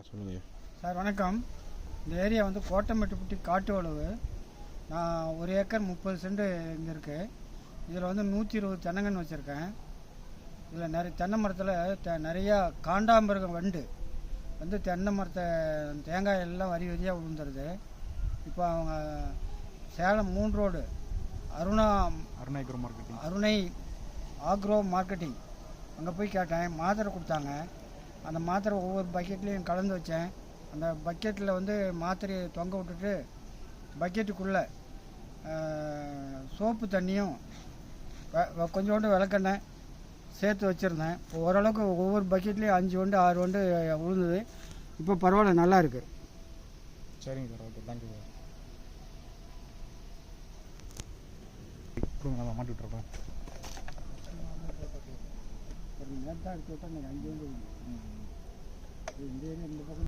சொல்லுங்க சார். வணக்கம். இந்த ஏரியா வந்து கோட்டமெட்டுப்பட்டி காட்டு வளவு. நான் 1 ஏக்கர் 30 சென்ட் இங்கே இருக்குது. இதில் வந்து 120 தென்னங்கன்று வச்சுருக்கேன். இதில் நிறைய தென்னை மரத்தில் நிறையா காண்டாமிருகம் வந்து தென்னை மரத்தை தேங்காய் எல்லாம் வரி வரியாக விழுந்துருது. இப்போ அவங்க சேலம் 3 ரோடு அருணை ஆக்ரோ மார்க்கெட்டிங் அங்கே போய் கேட்டேன். மாத்திரை கொடுத்தாங்க. அந்த மாத்திரை ஒவ்வொரு பக்கெட்லேயும் கலந்து வச்சேன். அந்த பக்கெட்டில் வந்து மாத்திரையை தொங்க விட்டுட்டு பக்கெட்டுக்குள்ளே சோப்பு தண்ணியும் கொஞ்சோண்டு விளக்கெண்ணெய் சேர்த்து வச்சுருந்தேன். ஓரளவுக்கு ஒவ்வொரு பக்கெட்லேயும் 5 வண்டு 6 வண்டு விழுந்தது. இப்போ பரவாயில்ல, நல்லா இருக்குது. சரிங்க சார், ஓகே, தேங்க்யூ சார். நம்ம மாட்டி விட்டுறப்பேன். ஒரு நேரத்தான் எடுத்து விட்டா 5 வண்டு இந்த ஏரியா இந்த பக்கம்